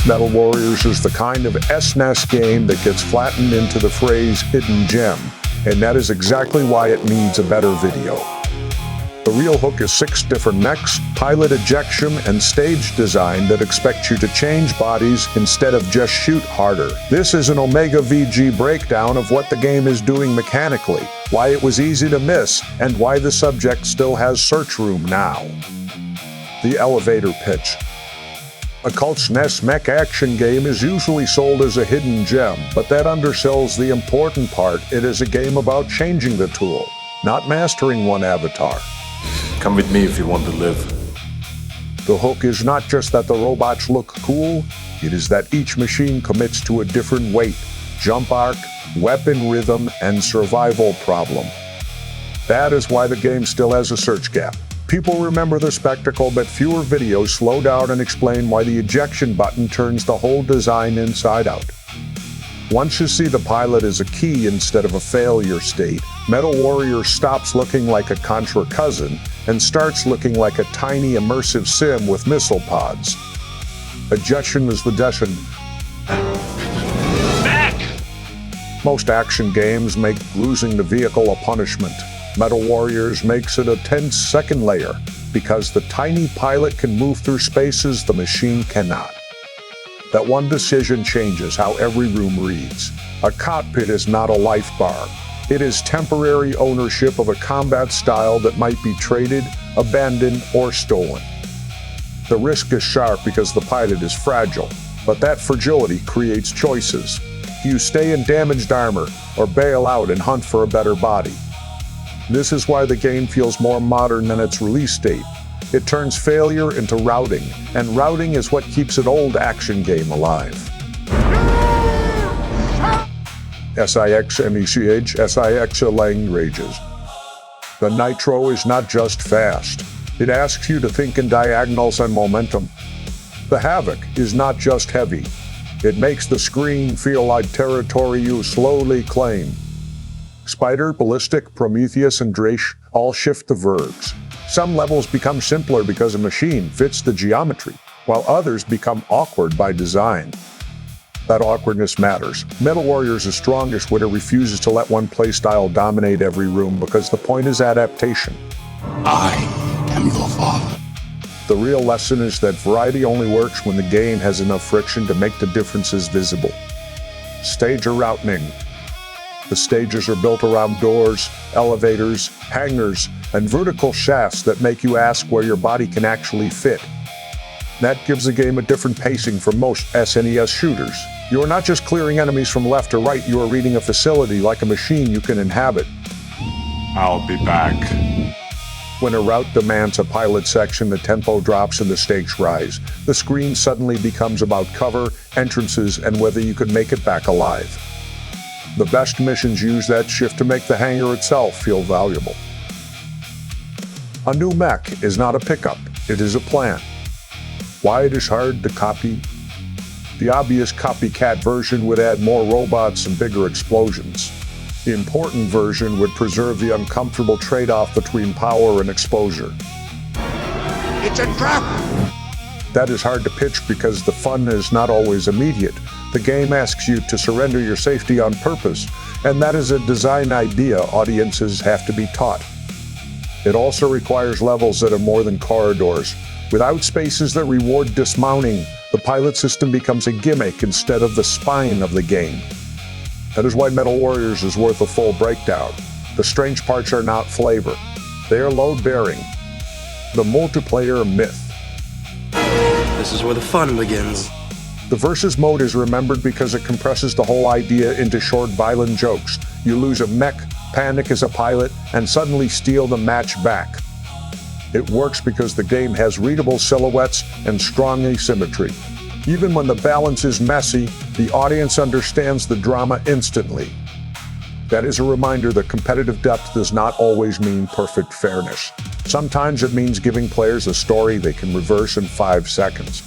Metal Warriors is the kind of SNES game that gets flattened into the phrase hidden gem, and that is exactly why it needs a better video. The real hook is 6 different mechs, pilot ejection, and stage design that expect you to change bodies instead of just shoot harder. This is an OmegaVG breakdown of what the game is doing mechanically, why it was easy to miss, and why the subject still has search room now. The elevator pitch. A cult SNES mech action game is usually sold as a hidden gem, but that undersells the important part. It is a game about changing the tool, not mastering one avatar. Come with me if you want to live. The hook is not just that the robots look cool, it is that each machine commits to a different weight, jump arc, weapon rhythm, and survival problem. That is why the game still has a search gap. People remember the spectacle, but fewer videos slow down and explain why the ejection button turns the whole design inside out. Once you see the pilot as a key instead of a failure state, Metal Warrior stops looking like a Contra cousin and starts looking like a tiny immersive sim with missile pods. Ejection is the destination. Mech! Most action games make losing the vehicle a punishment. Metal Warriors makes it a tense second layer, because the tiny pilot can move through spaces the machine cannot. That one decision changes how every room reads. A cockpit is not a life bar. It is temporary ownership of a combat style that might be traded, abandoned, or stolen. The risk is sharp because the pilot is fragile, but that fragility creates choices. Do you stay in damaged armor, or bail out and hunt for a better body? This is why the game feels more modern than its release date. It turns failure into routing, and routing is what keeps an old action game alive. SIX languages. The Nitro is not just fast. It asks you to think in diagonals and momentum. The Havoc is not just heavy. It makes the screen feel like territory you slowly claim. Spider, Ballistic, Prometheus, and Drache all shift the verbs. Some levels become simpler because a machine fits the geometry, while others become awkward by design. That awkwardness matters. Metal Warriors is strongest when it refuses to let one playstyle dominate every room, because the point is adaptation. I am your father. The real lesson is that variety only works when the game has enough friction to make the differences visible. Stage routing. The stages are built around doors, elevators, hangars, and vertical shafts that make you ask where your body can actually fit. That gives the game a different pacing from most SNES shooters. You are not just clearing enemies from left to right, you are reading a facility like a machine you can inhabit. I'll be back. When a route demands a pilot section, the tempo drops and the stakes rise. The screen suddenly becomes about cover, entrances, and whether you could make it back alive. The best missions use that shift to make the hangar itself feel valuable. A new mech is not a pickup, it is a plan. Why it is hard to copy? The obvious copycat version would add more robots and bigger explosions. The important version would preserve the uncomfortable trade-off between power and exposure. It's a trap! That is hard to pitch because the fun is not always immediate. The game asks you to surrender your safety on purpose, and that is a design idea audiences have to be taught. It also requires levels that are more than corridors. Without spaces that reward dismounting, the pilot system becomes a gimmick instead of the spine of the game. That is why Metal Warriors is worth a full breakdown. The strange parts are not flavor. They are load-bearing. The multiplayer myth. This is where the fun begins. The versus mode is remembered because it compresses the whole idea into short, violent jokes. You lose a mech, panic as a pilot, and suddenly steal the match back. It works because the game has readable silhouettes and strong asymmetry. Even when the balance is messy, the audience understands the drama instantly. That is a reminder that competitive depth does not always mean perfect fairness. Sometimes it means giving players a story they can reverse in 5 seconds.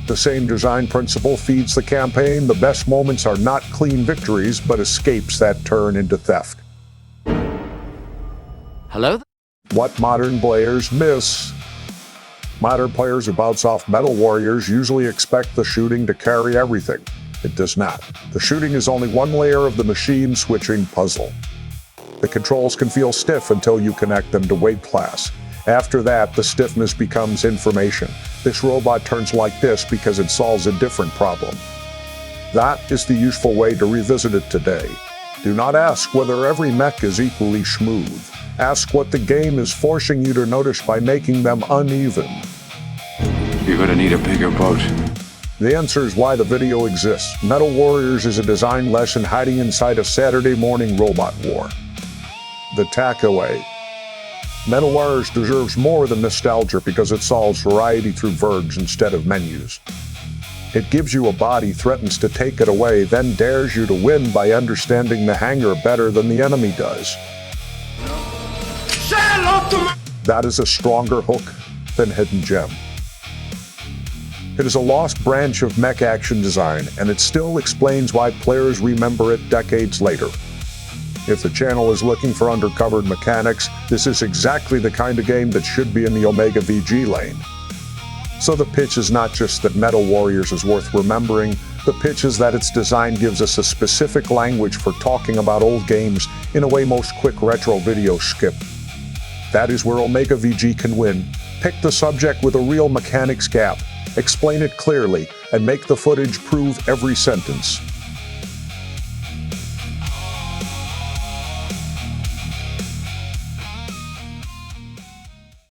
The same design principle feeds the campaign. The best moments are not clean victories, but escapes that turn into theft. Hello? What modern players miss. Modern players who bounce off Metal Warriors usually expect the shooting to carry everything. It does not. The shooting is only one layer of the machine switching puzzle. The controls can feel stiff until you connect them to weight class. After that, the stiffness becomes information. This robot turns like this because it solves a different problem. That is the useful way to revisit it today. Do not ask whether every mech is equally smooth. Ask what the game is forcing you to notice by making them uneven. You're gonna need a bigger boat. The answer is why the video exists. Metal Warriors is a design lesson hiding inside a Saturday morning robot war. The takeaway. Metal Warriors deserves more than nostalgia because it solves variety through verbs instead of menus. It gives you a body, threatens to take it away, then dares you to win by understanding the hanger better than the enemy does. That is a stronger hook than Hidden Gem. It is a lost branch of mech action design, and it still explains why players remember it decades later. If the channel is looking for undercovered mechanics, this is exactly the kind of game that should be in the OmegaVG lane. So the pitch is not just that Metal Warriors is worth remembering, the pitch is that its design gives us a specific language for talking about old games in a way most quick retro videos skip. That is where OmegaVG can win. Pick the subject with a real mechanics gap, explain it clearly, and make the footage prove every sentence.